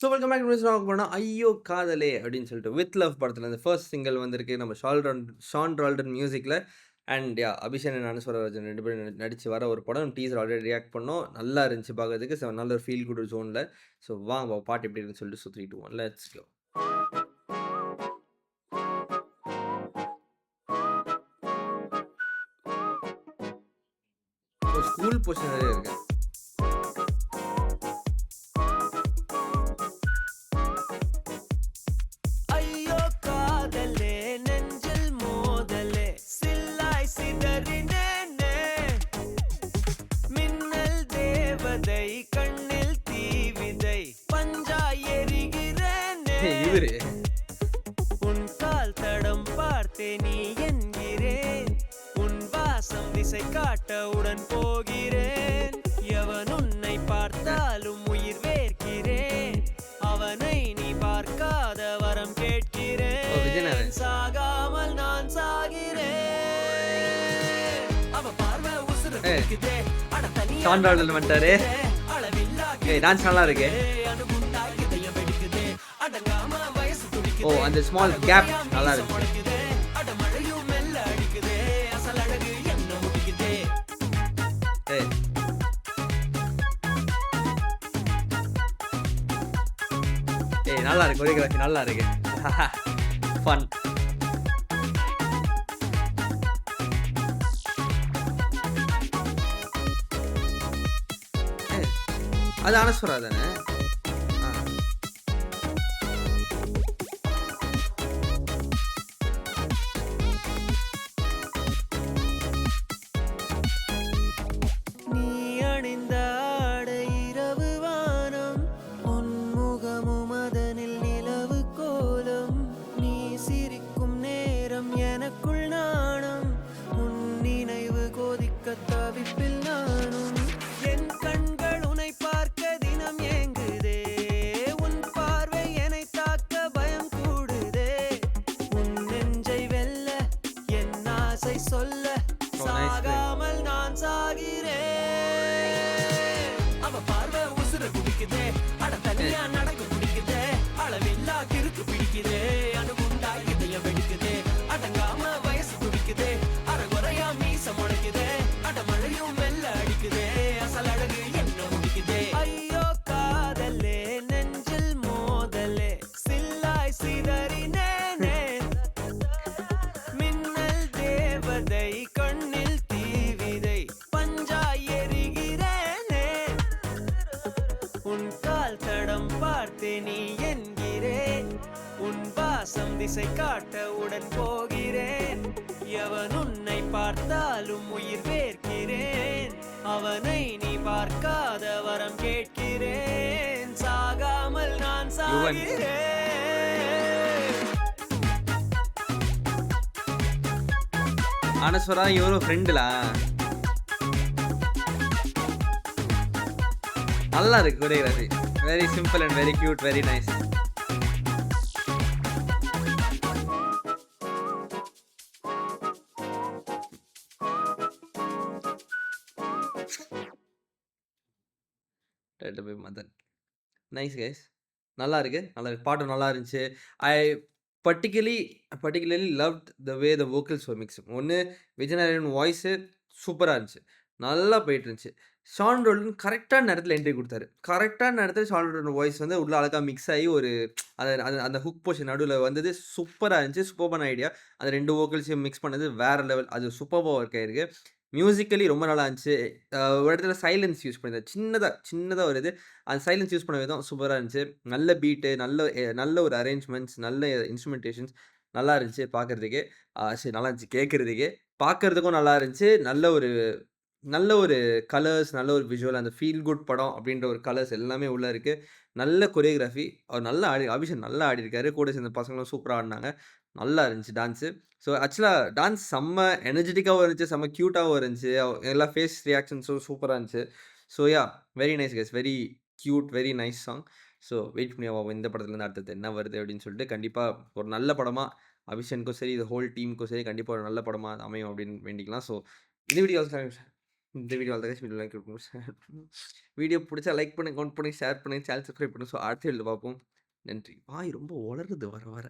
So welcome back to பார்க்க போனால் ஐயோ காதலே அப்படின்னு சொல்லிட்டு வித் லவ் படத்தில் அந்த ஃபர்ஸ்ட் சிங்கிள் வந்திருக்கு நம்ம ஷான் ரால்டன் மியூசிக்கில். அண்ட் யா அபிஷேக் அண்ட் அனுஸ்வரராஜன் 2 பேரும் நடித்து வர ஒரு படம். டீசர் ஆல்ரெடி ரியாக்ட் பண்ணோம். நல்லா இருந்துச்சு பார்க்கறதுக்கு. நல்ல ஒரு ஃபீல் குட் ஜோனில். ஸோ வாங்க பாட்டு எப்படி இருக்குன்னு சொல்லிட்டு சுற்றிட்டு போவோம். Let's go. ஸ்கூல் பொசிஷன் நிறைய இருக்கு. ஐயோ காதலே நெஞ்சில் மோதலே சில்லாய் சிதறினேனே மின்னல் தேவதை கண்ணில் தீவிதை பஞ்சாய் எரிகிறேனே இவரு உன் கால் தடம் பார்த்தே நீ என்கிறேன் உன் வாசம் திசை காட்ட உடன் போகிறேன் எவன் உன்னை பார்த்தாலும் உயிர் வேர்க்கிறேன் அவனை நீ பார்க்காத வரம் கேட்கிறேன் சாகாமல் நான் சாகிறேன் அவ பார்வை உசுர குடிக்குதே அட தனியா ஷான் ரால்டன் வந்துட்டாரு. அளவில்லா டான்ஸ் நல்லா இருக்கு. அணுகுண்டா இதயம் வெடிக்குதே அடங்காம வயசு துடிக்குதே ஓ அந்த ஸ்மால் கேப் நல்லா இருக்கு. முளைக்குதே அட மழையும் மெல்ல அடிக்குதே அசல் அழகு என்ன முடிக்குதே ஏய் ஏய் நல்லா இருக்கு. கொரியோகிராஃபி நல்லா இருக்கு. ஃபன். அது அனஸ்வரா தானே? ஆ. நீ அணிந்த ஆடை இரவு வானம் உன் முகமும் அதனில் நிலவு கோலம் நீ சிரிக்கும் நேரம் எனக்குள் நாணம் உன் நினைவு கொதிக்க தவிப்பில் நானும் என் கண்கள் உன்னை பார்க்க தினம் ஏங்குதே உன் பார்வை என்னை தாக்க பயம் கூடுதே உன் நெஞ்சை வெல்ல என் ஆசை சொல்ல Oh, nice, great. சாகாமல் நான் சாகிறேன் அவ பார்வை உசுர குடிக்குதே அட தனியா நடக்க பிடிக்குதே அளவில்லா கிறுக்கு பிடிக்குதே அணுகுண்டா இதயம் வெடிக்குதே அடங்காம வயசு துடிக்குதே அரைகுறையா மீச முளைக்குதே அட மழையும் மெல்ல அடிக்குதே அசல் அழகு என்ன முடிக்குதே ஐயோ காதலே நெஞ்சில் மோதலே சில்லாய் சிதறினேனே மின்னல் தேவதை கண்ணில் தீவிதை பஞ்சாய் எரிகிறேனே உன் கால் தடம் பார்த்தே நீ என்கிறேன் உன் வாசம் திசை காட்ட உடன் போகிறேன் எவன் உன்னை பார்த்தாலும் உயிர் வேர்க்கிறேன் அவனை நீ பார்க்காத வரம் கேட்கிறேன் சாகாமல் நான் சாகிறேன் அனஸ்வரா இவரும் ஃப்ரெண்டுலா நல்லா இருக்கு. Choreography very simple and very cute, very nice. Madan nice guys. நல்லா இருக்கு. நல்லா இருக்கு. பாட்டும் நல்லா இருந்துச்சு. I particularly loved the way the vocals were mixed. ஒன்று விஜயநாராயணன் வாய்ஸு சூப்பராக இருந்துச்சு. நல்லா போயிட்டு இருந்துச்சு. ஷான் ரோல்டன் கரெக்டான நேரத்தில் என்ட்ரி கொடுத்தாரு. கரெக்டான நேரத்தில் ஷான் ரோல்டன் வாய்ஸ் வந்து உள்ள அழகாக மிக்ஸ் ஆகி ஒரு அந்த ஹுக் போர்ஷன் நடுவில் வந்தது சூப்பராக இருந்துச்சு. சூப்பரான ஐடியா. அந்த 2 வோக்கல்ஸையும் மிக்ஸ் பண்ணது வேறு லெவல். அது சூப்பராக ஒர்க் ஆயிருக்கு. மியூசிக்கலி ரொம்ப நல்லா இருந்துச்சு. ஒரு இடத்துல சைலன்ஸ் யூஸ் பண்ணியிருந்தார். சின்னதாக ஒரு இது. அந்த சைலன்ஸ் யூஸ் பண்ண விதம் சூப்பராக இருந்துச்சு. நல்ல பீட்டு, நல்ல ஒரு அரேஞ்ச்மெண்ட்ஸ், நல்ல இன்ஸ்ட்ருமெண்டேஷன்ஸ் நல்லா இருந்துச்சு பார்க்கறதுக்கே. சரி நல்லா இருந்துச்சு கேட்கறதுக்கே. பார்க்கறதுக்கும் நல்லா இருந்துச்சு. நல்ல ஒரு கலர்ஸ், நல்ல ஒரு விஷுவல், அந்த ஃபீல் குட் படம் அப்படின்ற ஒரு கலர்ஸ் எல்லாமே உள்ள இருக்கு. நல்ல கொரியோகிராஃபி. அவர் நல்லா அபிஷேக் நல்லா ஆடியிருக்காரு. கூட சேர்ந்த பசங்களும் சூப்பரா ஆடுனாங்க. நல்லா இருந்துச்சு டான்ஸு. ஸோ ஆக்சுவலா டான்ஸ் செம்ம எனர்ஜெட்டிக்காவும் இருந்துச்சு. செம்ம கியூட்டாவும் இருந்துச்சு. எல்லா ஃபேஸ் ரியாக்ஷன்ஸும் சூப்பரா இருந்துச்சு. So very nice guys. Very cute, very nice song. So wait பண்ணி பார்ப்போம் இந்த படத்துலேருந்து அடுத்தது என்ன வருது அப்படின்னு சொல்லிட்டு. கண்டிப்பா ஒரு நல்ல படமா அபிஷேக்கும் சரி, இது ஹோல் டீமுக்கும் சரி கண்டிப்பா ஒரு நல்ல படமா அமையும் அப்படின்னு வேண்டிக்கலாம். ஸோ இந்த வீடியோ இந்த வீடியோ அவ்வளோதான். வீடியோ லைக் பண்ணுங்க, ஷேர் பண்ணுங்க. வீடியோ பிடிச்சா லைக் பண்ணுங்க, கமெண்ட் பண்ணுங்க, ஷேர் பண்ணுங்க, சேனல் சப்ஸ்கிரைப் பண்ணுங்க. ஸோ அடுத்த வீடியோல பார்ப்போம். நன்றி. வாய் ரொம்ப ஒளருது வர வர.